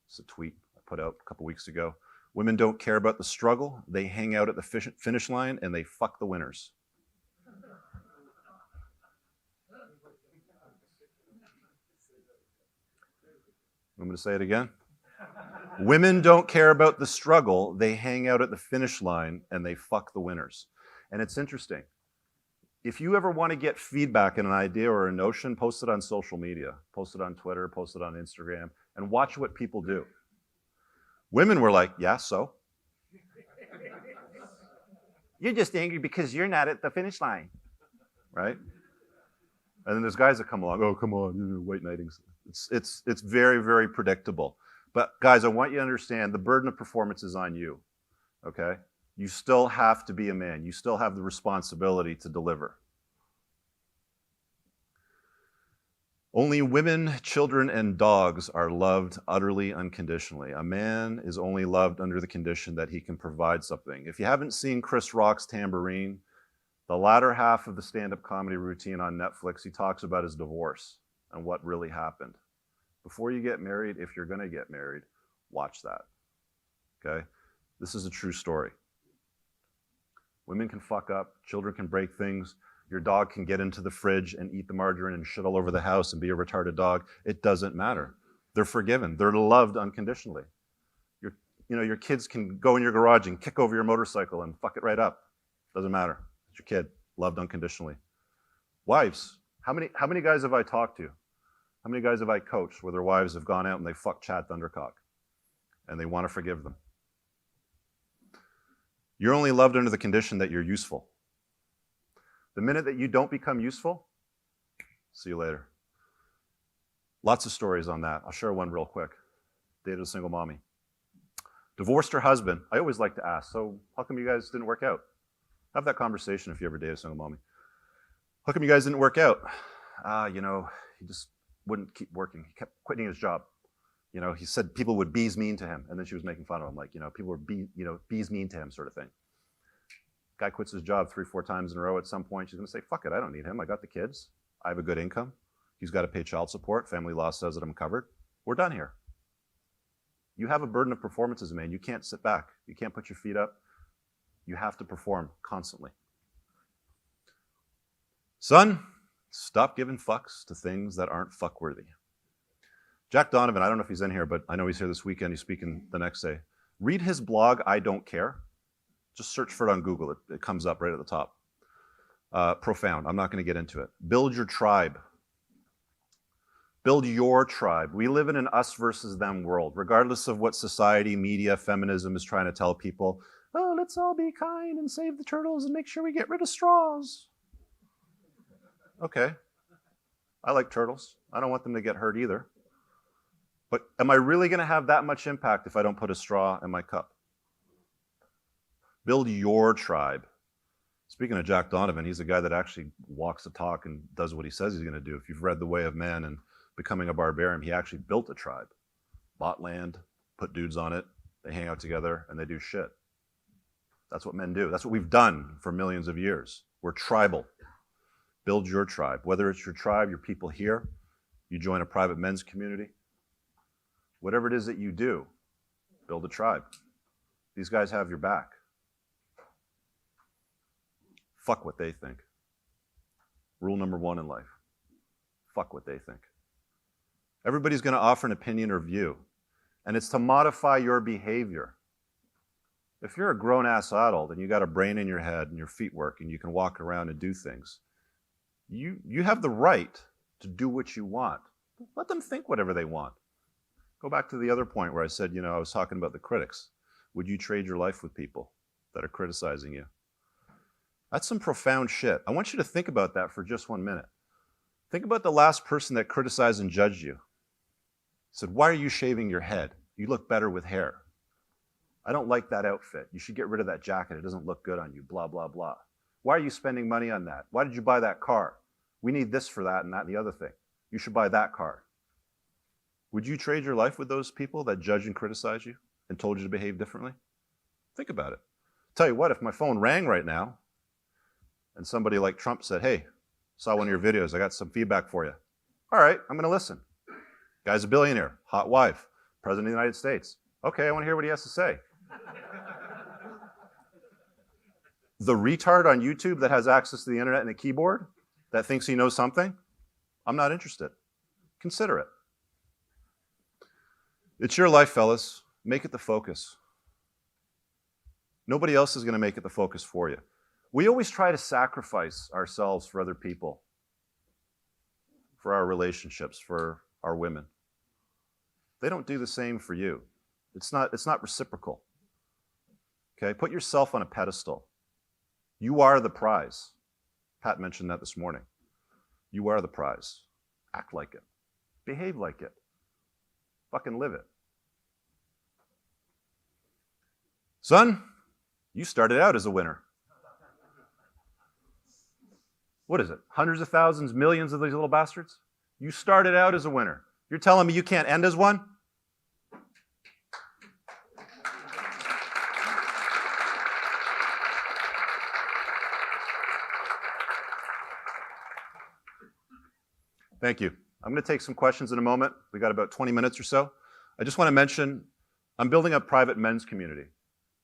It's a tweet I put out a couple weeks ago. Women don't care about the struggle. They hang out at the finish line and they fuck the winners. Want me to say it again? Women don't care about the struggle. They hang out at the finish line and they fuck the winners. And it's interesting. If you ever want to get feedback on an idea or a notion, post it on social media. Post it on Twitter, post it on Instagram, and watch what people do. Women were like, yeah, so? You're just angry because you're not at the finish line, right? And then there's guys that come along, oh, come on, white knighting. It's very, very predictable. But guys, I want you to understand the burden of performance is on you, okay? You still have to be a man. You still have the responsibility to deliver. Only women, children, and dogs are loved utterly unconditionally. A man is only loved under the condition that he can provide something. If you haven't seen Chris Rock's Tambourine, the latter half of the stand-up comedy routine on Netflix, he talks about his divorce and what really happened. Before you get married, if you're going to get married, watch that, okay? This is a true story. Women can fuck up, children can break things, your dog can get into the fridge and eat the margarine and shit all over the house and be a retarded dog. It doesn't matter. They're forgiven. They're loved unconditionally. Your kids can go in your garage and kick over your motorcycle and fuck it right up. Doesn't matter. It's your kid, loved unconditionally. Wives, how many guys have I talked to? How many guys have I coached where their wives have gone out and they fucked Chad Thundercock and they want to forgive them? You're only loved under the condition that you're useful. The minute that you don't become useful, see you later. Lots of stories on that. I'll share one real quick. Dated a single mommy. Divorced her husband. I always like to ask, so how come you guys didn't work out? Have that conversation if you ever date a single mommy. How come you guys didn't work out? He just wouldn't keep working. He kept quitting his job. He said people would bees mean to him, and then she was making fun of him, like, people were bees mean to him sort of thing. Guy quits his job 3-4 times in a row. At some point, she's gonna say, fuck it, I don't need him. I got the kids. I have a good income. He's got to pay child support. Family law says that I'm covered. We're done here. You have a burden of performance as a man. You can't sit back. You can't put your feet up. You have to perform constantly. Son, stop giving fucks to things that aren't fuckworthy. Jack Donovan, I don't know if he's in here, but I know he's here this weekend. He's speaking the next day. Read his blog, I Don't Care. Just search for it on Google. It comes up right at the top. Profound. I'm not going to get into it. Build your tribe. Build your tribe. We live in an us versus them world, regardless of what society, media, feminism is trying to tell people. Oh, let's all be kind and save the turtles and make sure we get rid of straws. Okay. I like turtles. I don't want them to get hurt either. But am I really going to have that much impact if I don't put a straw in my cup? Build your tribe. Speaking of Jack Donovan, he's a guy that actually walks the talk and does what he says he's going to do. If you've read The Way of Man and Becoming a Barbarian, he actually built a tribe. Bought land, put dudes on it, they hang out together, and they do shit. That's what men do. That's what we've done for millions of years. We're tribal. Build your tribe. Whether it's your tribe, your people here, you join a private men's community, whatever it is that you do, build a tribe. These guys have your back. Fuck what they think. Rule number 1 in life. Fuck what they think. Everybody's going to offer an opinion or view, and it's to modify your behavior. If you're a grown-ass adult and you got a brain in your head and your feet work and you can walk around and do things, you have the right to do what you want. Let them think whatever they want. Go back to the other point where I said, I was talking about the critics. Would you trade your life with people that are criticizing you? That's some profound shit. I want you to think about that for just 1 minute. Think about the last person that criticized and judged you. Said, why are you shaving your head? You look better with hair. I don't like that outfit. You should get rid of that jacket. It doesn't look good on you, blah, blah, blah. Why are you spending money on that? Why did you buy that car? We need this for that and that and the other thing. You should buy that car. Would you trade your life with those people that judge and criticize you and told you to behave differently? Think about it. Tell you what, if my phone rang right now and somebody like Trump said, hey, saw one of your videos, I got some feedback for you. All right, I'm going to listen. Guy's a billionaire, hot wife, president of the United States. Okay, I want to hear what he has to say. The retard on YouTube that has access to the internet and a keyboard that thinks he knows something, I'm not interested. Consider it. It's your life, fellas. Make it the focus. Nobody else is going to make it the focus for you. We always try to sacrifice ourselves for other people, for our relationships, for our women. They don't do the same for you. It's not reciprocal. Okay, put yourself on a pedestal. You are the prize. Pat mentioned that this morning. You are the prize. Act like it. Behave like it. Fucking live it. Son, you started out as a winner. What is it? Hundreds of thousands, millions of these little bastards? You started out as a winner. You're telling me you can't end as one? Thank you. I'm going to take some questions in a moment. We got about 20 minutes or so. I just want to mention, I'm building a private men's community.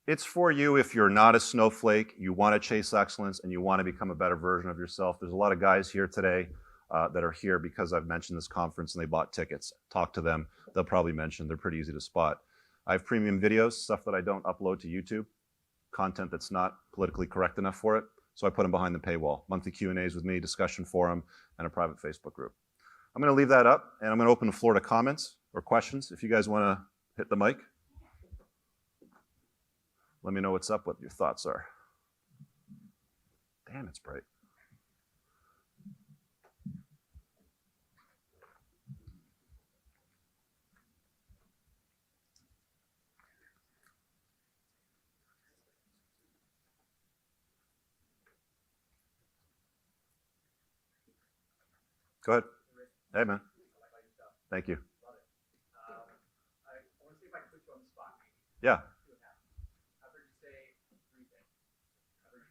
It's for you if you're not a snowflake, you want to chase excellence, and you want to become a better version of yourself. There's a lot of guys here today that are here because I've mentioned this conference and they bought tickets. Talk to them. They'll probably mention. They're pretty easy to spot. I have premium videos, stuff that I don't upload to YouTube, content that's not politically correct enough for it. So I put them behind the paywall. Monthly Q&As with me, discussion forum, and a private Facebook group. I'm going to leave that up, and I'm going to open the floor to comments or questions if you guys want to hit the mic. Let me know what's up, what your thoughts are. Damn, it's bright. Go ahead. Hey, man. Thank you. Yeah. I've heard you say three things. I've heard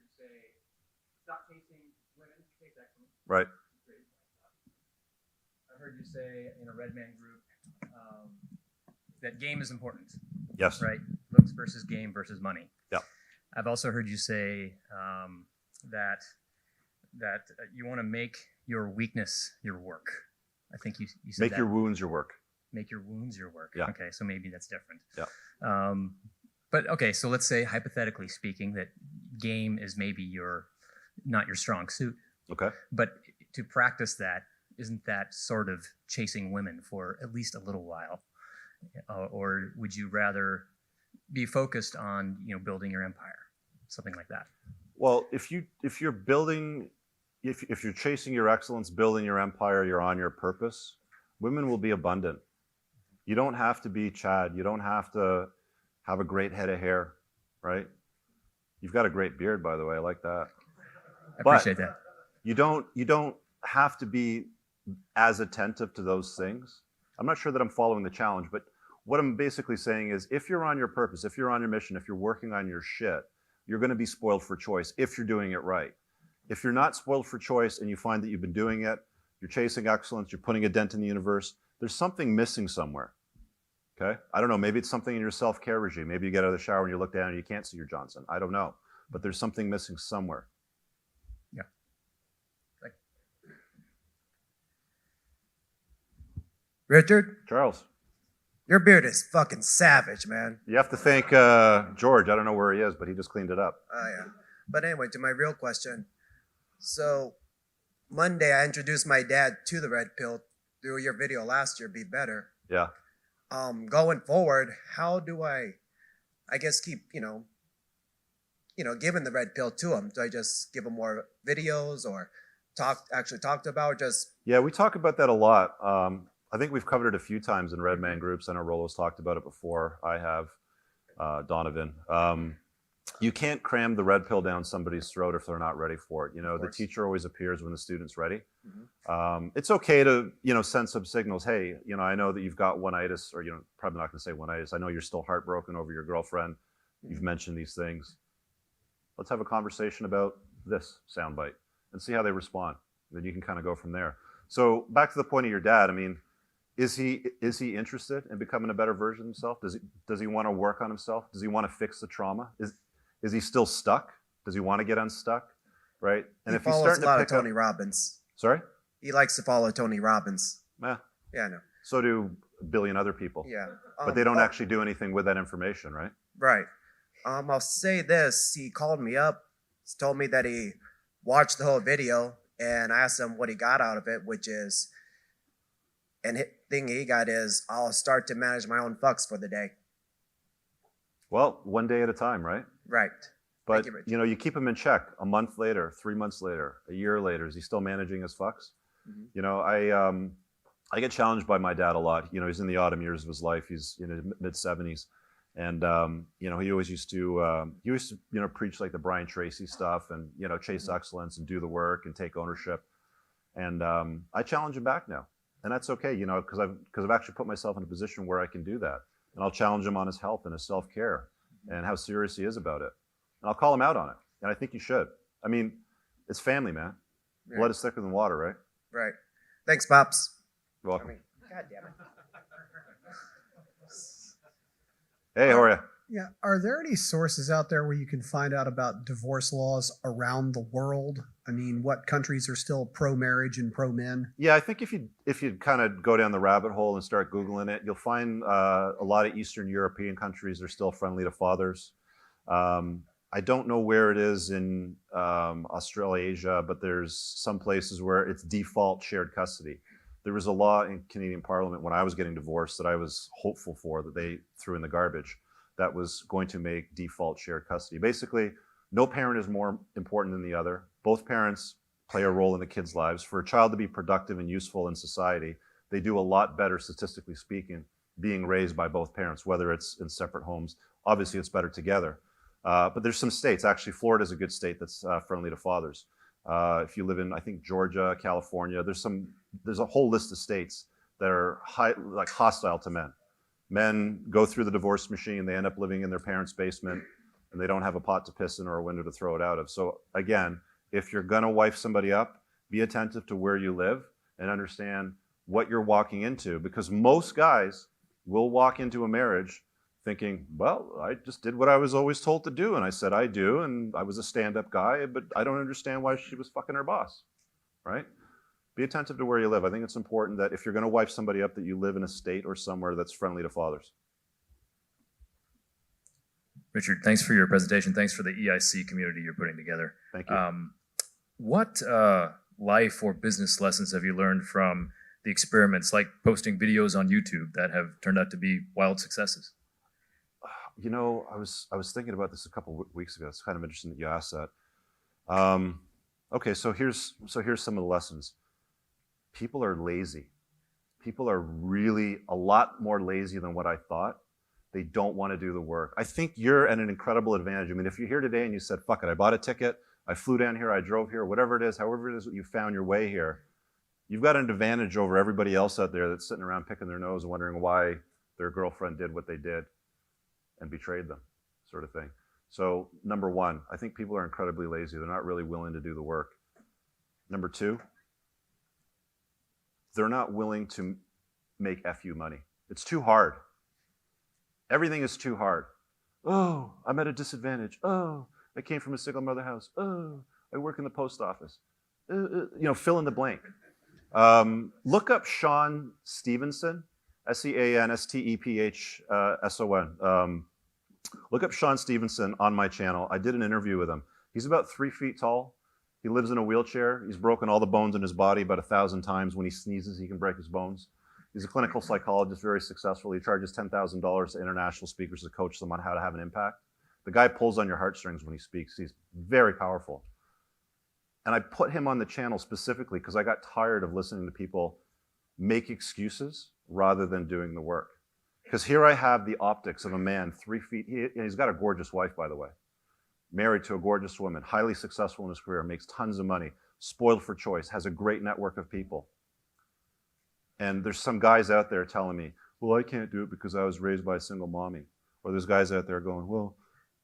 you say, stop chasing women, chase excellence. Right. I've heard you say in a Red Man group that game is important. Yes. Right? Looks versus game versus money. Yeah. I've also heard you say that you want to make your weakness your work. I think you said Make that. your wounds your work. Make your wounds your work. Yeah. Okay, so maybe that's different. Yeah. But okay, so let's say hypothetically speaking that game is maybe not your strong suit. Okay. But to practice that, isn't that sort of chasing women for at least a little while? Or would you rather be focused on building your empire, something like that? Well, if you're building, if you're chasing your excellence, building your empire, you're on your purpose, women will be abundant. You don't have to be Chad. You don't have to have a great head of hair, right? You've got a great beard, by the way. I like that. I appreciate that. You don't have to be as attentive to those things. I'm not sure that I'm following the challenge, but what I'm basically saying is if you're on your purpose, if you're on your mission, if you're working on your shit, you're going to be spoiled for choice if you're doing it right. If you're not spoiled for choice and you find that you've been doing it, you're chasing excellence, you're putting a dent in the universe, there's something missing somewhere. Okay? I don't know, maybe it's something in your self-care regime. Maybe you get out of the shower and you look down and you can't see your Johnson. I don't know. But there's something missing somewhere. Yeah. Richard, Charles, your beard is fucking savage, man. you have to thank George. I don't know where he is, but he just cleaned it up. Oh, yeah. But anyway, to my real question. So, Monday, I introduced my dad to the red pill through your video last year, Be Better. Yeah. Going forward, how do I guess, keep, giving the red pill to him? Do I just give him more videos or actually talked about, or just... Yeah, we talk about that a lot. I think we've covered it a few times in Red Man groups. I know Rolo's talked about it before. I have, Donovan. You can't cram the red pill down somebody's throat if they're not ready for it. The teacher always appears when the student's ready. Mm-hmm. It's okay to, send some signals. Hey, I know that you've got one-itis, or, probably not going to say one-itis. I know you're still heartbroken over your girlfriend. Mm-hmm. You've mentioned these things. Let's have a conversation about this soundbite and see how they respond. Then you can kind of go from there. So back to the point of your dad. I mean, is he interested in becoming a better version of himself? Does he want to work on himself? Does he want to fix the trauma? Is he still stuck? Does he want to get unstuck? Right? And if he's starting to pick Tony Robbins. Sorry? He likes to follow Tony Robbins. Yeah, I know. So do a billion other people. Yeah. But they don't actually do anything with that information, right? Right. I'll say this. He called me up, told me that he watched the whole video, and I asked him what he got out of it, which is, and thing he got is, I'll start to manage my own fucks for the day. Well, one day at a time, right? Right. But, you keep him in check a month later, 3 months later, a year later. Is he still managing his fucks? Mm-hmm. I get challenged by my dad a lot. He's in the autumn years of his life. He's in his mid-70s. And, he always used to, preach like the Brian Tracy stuff and, chase Mm-hmm. excellence and do the work and take ownership. And I challenge him back now. And that's okay, because I've actually put myself in a position where I can do that. And I'll challenge him on his health and his self-care and how serious he is about it. And I'll call him out on it. And I think you should. I mean, it's family, man. Right. Blood is thicker than water, right? Right. Thanks, Pops. You're welcome. God damn it. Hey, how are you? Yeah. Are there any sources out there where you can find out about divorce laws around the world? I mean, what countries are still pro-marriage and pro-men? Yeah, I think if you kind of go down the rabbit hole and start Googling it, you'll find a lot of Eastern European countries are still friendly to fathers. I don't know where it is in Australasia, but there's some places where it's default shared custody. There was a law in Canadian Parliament when I was getting divorced that I was hopeful for, that they threw in the garbage, that was going to make default shared custody. Basically, no parent is more important than the other. Both parents play a role in the kids' lives. For a child to be productive and useful in society, they do a lot better, statistically speaking, being raised by both parents, whether it's in separate homes. Obviously, it's better together. But there's some states, actually Florida is a good state that's friendly to fathers. If you live in, I think, Georgia, California, there's a whole list of states that are hostile to men. Men go through the divorce machine, they end up living in their parents' basement, and they don't have a pot to piss in or a window to throw it out of. So again, if you're gonna wife somebody up, be attentive to where you live and understand what you're walking into, because most guys will walk into a marriage thinking, well, I just did what I was always told to do, and I said I do, and I was a stand-up guy, but I don't understand why she was fucking her boss, right? Be attentive to where you live. I think it's important that if you're going to wife somebody up, that you live in a state or somewhere that's friendly to fathers. Richard, thanks for your presentation. Thanks for the EIC community you're putting together. Thank you. What life or business lessons have you learned from the experiments, like posting videos on YouTube that have turned out to be wild successes? You know, I was thinking about this a couple weeks ago. It's kind of interesting that you asked that. Okay, so here's some of the lessons. People are lazy. People are really a lot more lazy than what I thought. They don't want to do the work. I think you're at an incredible advantage. I mean, if you're here today and you said, fuck it, I bought a ticket, I flew down here, I drove here, whatever it is, however it is that you found your way here, you've got an advantage over everybody else out there that's sitting around picking their nose and wondering why their girlfriend did what they did and betrayed them, sort of thing. So number one, I think people are incredibly lazy. They're not really willing to do the work. Number two, they're not willing to make FU money. It's too hard. Everything is too hard. Oh, I'm at a disadvantage. Oh, I came from a single mother house. Oh, I work in the post office. You know, fill in the blank. Look up Sean Stevenson, SeanStephenson. Look up Sean Stevenson on my channel. I did an interview with him. He's about 3 feet tall. He lives in a wheelchair. He's broken all the bones in his body about 1,000 times. When he sneezes, he can break his bones. He's a clinical psychologist, very successful. He charges $10,000 to international speakers to coach them on how to have an impact. The guy pulls on your heartstrings when he speaks. He's very powerful. And I put him on the channel specifically because I got tired of listening to people make excuses rather than doing the work. Because here I have the optics of a man 3 feet, he's got a gorgeous wife, by the way. Married to a gorgeous woman, highly successful in his career, makes tons of money, spoiled for choice, has a great network of people. And there's some guys out there telling me, well, I can't do it because I was raised by a single mommy. Or there's guys out there going, well,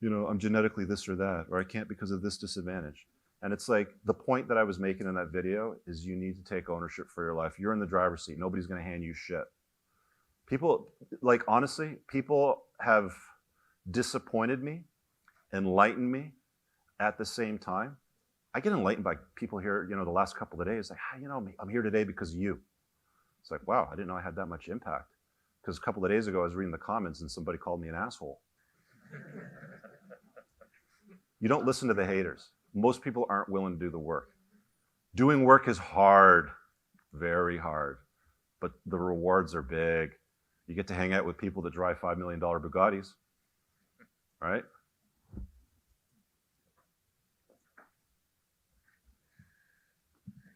you know, I'm genetically this or that, or I can't because of this disadvantage. And it's like, the point that I was making in that video is you need to take ownership for your life. You're in the driver's seat. Nobody's going to hand you shit. People, like, honestly, people have disappointed me, enlightened me at the same time. I get enlightened by people here, you know, the last couple of days, like, hey, you know, I'm here today because of you. It's like, wow, I didn't know I had that much impact. Because a couple of days ago, I was reading the comments and somebody called me an asshole. You don't listen to the haters. Most people aren't willing to do the work. Doing work is hard, very hard, but the rewards are big. You get to hang out with people that drive $5 million Bugattis, right?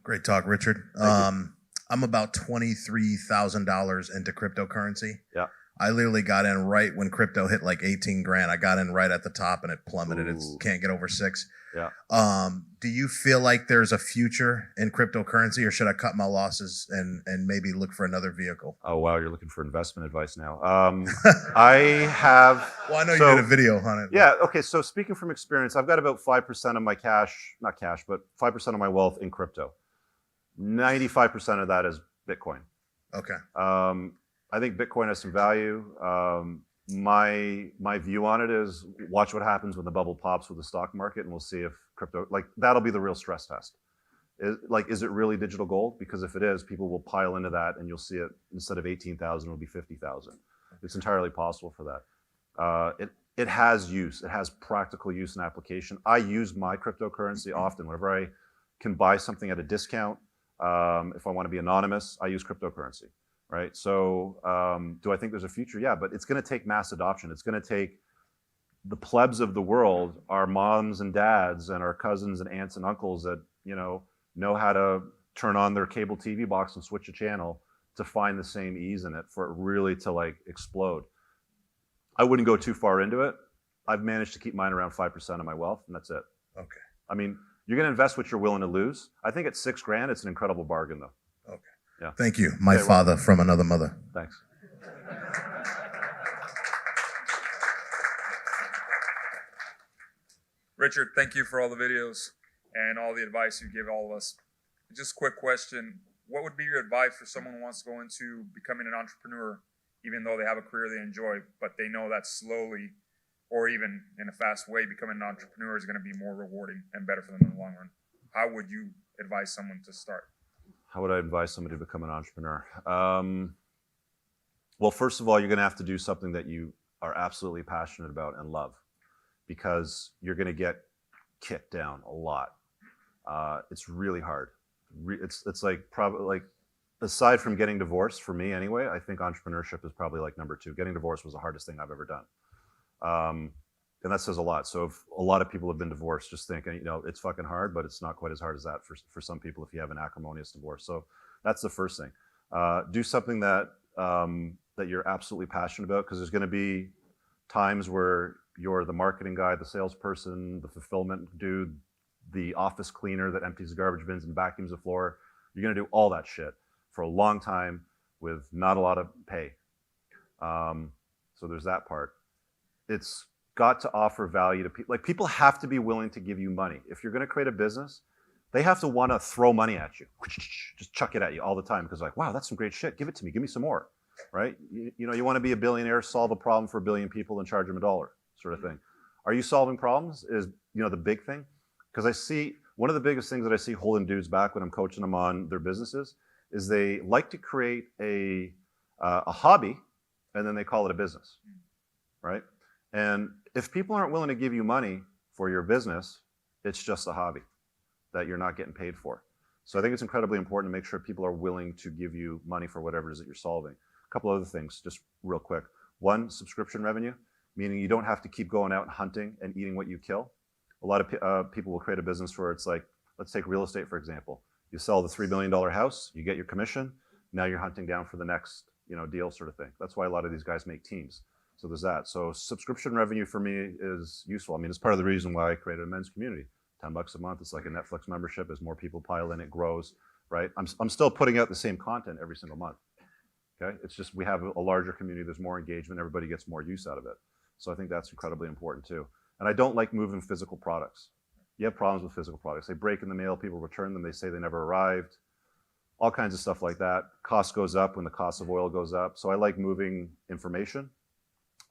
Great talk, Richard. I'm about $23,000 into cryptocurrency. Yeah. I literally got in right when crypto hit like 18 grand. I got in right at the top and it plummeted. It can't get over 6. Yeah. Do you feel like there's a future in cryptocurrency, or should I cut my losses and maybe look for another vehicle? Oh, wow, you're looking for investment advice now. I have... Well, I know you did a video on it. Yeah, okay, so speaking from experience, I've got about 5% of my cash, not cash, but 5% of my wealth in crypto. 95% of that is Bitcoin. Okay. I think Bitcoin has some value. My view on it is watch what happens when the bubble pops with the stock market, and we'll see if crypto, like, that'll be the real stress test. Is it really digital gold? Because if it is, people will pile into that, and you'll see it, instead of 18,000, it'll be 50,000. It's entirely possible for that. It has use. It has practical use and application. I use my cryptocurrency often. Whenever I can buy something at a discount, If I want to be anonymous, I use cryptocurrency, right? So do I think there's a future? Yeah, but it's going to take mass adoption. It's going to take the plebs of the world, our moms and dads and our cousins and aunts and uncles that, know how to turn on their cable TV box and switch a channel to find the same ease in it for it really to like explode. I wouldn't go too far into it. I've managed to keep mine around 5% of my wealth, and that's it. Okay. I mean, you're going to invest what you're willing to lose. I think at $6,000, it's an incredible bargain, though. Okay. Yeah. Thank you. My Okay, well- father from another mother. Thanks. Richard, thank you for all the videos and all the advice you give all of us. Just a quick question. What would be your advice for someone who wants to go into becoming an entrepreneur, even though they have a career they enjoy, but they know that slowly or even in a fast way, becoming an entrepreneur is going to be more rewarding and better for them in the long run? How would you advise someone to start? How would I advise somebody to become an entrepreneur? Well, first of all, you're going to have to do something that you are absolutely passionate about and love, because you're going to get kicked down a lot. It's really hard. It's like probably like, aside from getting divorced, for me anyway, I think entrepreneurship is probably like number 2. Getting divorced was the hardest thing I've ever done. And that says a lot. So if a lot of people have been divorced, just think, it's fucking hard, but it's not quite as hard as that for some people if you have an acrimonious divorce. So that's the first thing. Do something that you're absolutely passionate about, because there's going to be times where you're the marketing guy, the salesperson, the fulfillment dude, the office cleaner that empties the garbage bins and vacuums the floor. You're going to do all that shit for a long time with not a lot of pay. So there's that part. It's got to offer value to people. Like, people have to be willing to give you money. If you're going to create a business, they have to want to throw money at you. Just chuck it at you all the time, because like, wow, that's some great shit. Give it to me. Give me some more, right? You want to be a billionaire, solve a problem for 1 billion people and charge them $1 sort of thing. Are you solving problems is, the big thing? Because I see one of the biggest things that I see holding dudes back when I'm coaching them on their businesses is they like to create a hobby and then they call it a business, right? And if people aren't willing to give you money for your business, it's just a hobby that you're not getting paid for. So I think it's incredibly important to make sure people are willing to give you money for whatever it is that you're solving. A couple other things, just real quick. One, subscription revenue, meaning you don't have to keep going out and hunting and eating what you kill. A lot of people will create a business where it's like, let's take real estate, for example. You sell the $3 million house, you get your commission, now you're hunting down for the next deal sort of thing. That's why a lot of these guys make teams. So there's that. So subscription revenue for me is useful. I mean, it's part of the reason why I created a men's community. $10 a month, it's like a Netflix membership. As more people pile in, it grows, right? I'm still putting out the same content every single month, okay? It's just we have a larger community, there's more engagement, everybody gets more use out of it. So I think that's incredibly important too. And I don't like moving physical products. You have problems with physical products. They break in the mail, people return them, they say they never arrived. All kinds of stuff like that. Cost goes up when the cost of oil goes up. So I like moving information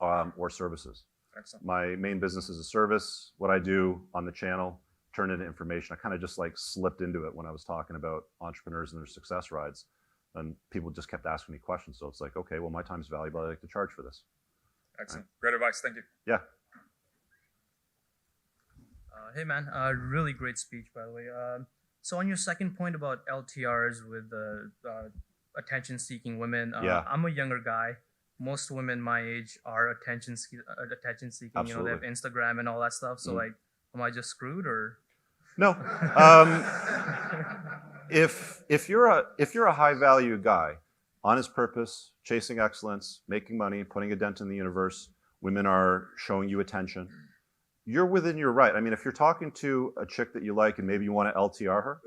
or services. Excellent. My main business is a service. What I do on the channel, turn into information. I kind of just like slipped into it when I was talking about entrepreneurs and their success rides. And people just kept asking me questions. So it's like, okay, well, my time is valuable. I like to charge for this. Excellent. Great advice. Thank you. Yeah. Hey man, really great speech, by the way. So on your second point about LTRs with attention-seeking women, Yeah. I'm a younger guy. Most women my age are attention-seeking. Absolutely. They have Instagram and all that stuff. So like, am I just screwed or? No. If you're a high value guy, on his purpose, chasing excellence, making money, putting a dent in the universe, women are showing you attention, you're within your right. I mean, if you're talking to a chick that you like and maybe you want to LTR her,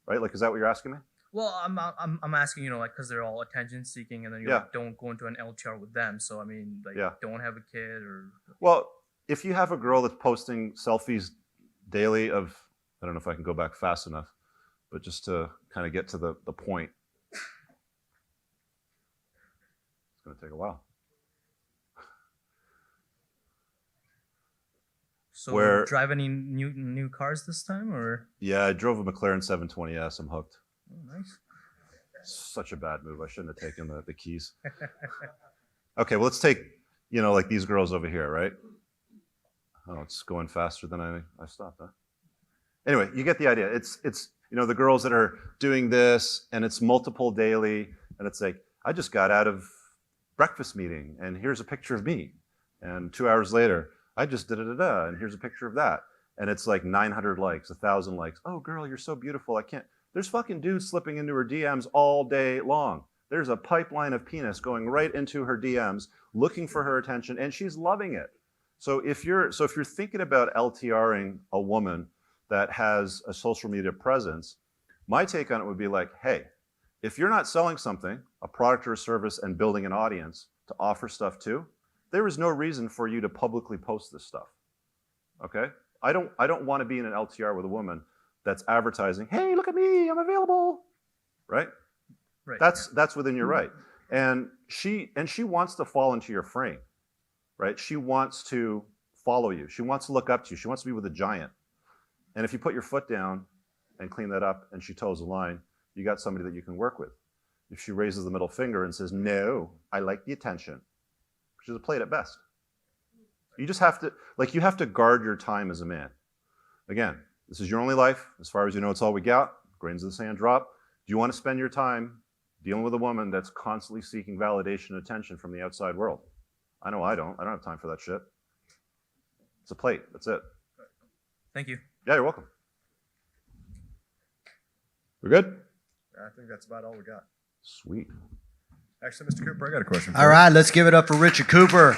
right? Like, is that what you're asking me? Well, I'm asking, like, because they're all attention seeking, and then you Yeah. like, don't go into an LTR with them. So I mean, like, Yeah. don't have a kid or. Well, if you have a girl that's posting selfies daily of, I don't know if I can go back fast enough, but just to kind of get to the point. It's going to take a while. So Where- drive any new cars this time, or? Yeah, I drove a McLaren 720S. I'm hooked. Oh, nice. Such a bad move. I shouldn't have taken the keys. Okay, well, let's take, like these girls over here, right? Oh, it's going faster than I stopped, huh? Anyway, you get the idea. It's You know, the girls that are doing this and it's multiple daily and it's like, I just got out of breakfast meeting and here's a picture of me. And 2 hours later, I just da-da-da-da and here's a picture of that. And it's like 900 likes, 1,000 likes. Oh, girl, you're so beautiful. I can't. There's fucking dudes slipping into her DMs all day long. There's a pipeline of penis going right into her DMs, looking for her attention, and she's loving it. So if you're thinking about LTRing a woman that has a social media presence, my take on it would be like, hey, if you're not selling something, a product or a service, and building an audience to offer stuff to, there is no reason for you to publicly post this stuff. Okay? I don't want to be in an LTR with a woman that's advertising, hey, look at me, I'm available. Right? Right. That's within your right. And she wants to fall into your frame. Right? She wants to follow you. She wants to look up to you. She wants to be with a giant. And if you put your foot down and clean that up and she toes the line, you got somebody that you can work with. If she raises the middle finger and says, no, I like the attention, she's a plate at best. You just have to guard your time as a man. Again, this is your only life. As far as you know, it's all we got. Grains of the sand drop. Do you want to spend your time dealing with a woman that's constantly seeking validation and attention from the outside world? I know I don't. I don't have time for that shit. It's a plate. That's it. Thank you. Yeah, you're welcome. We're good? I think that's about all we got. Sweet. Actually, Mr. Cooper, I got a question for All you. right, let's give it up for Richard Cooper.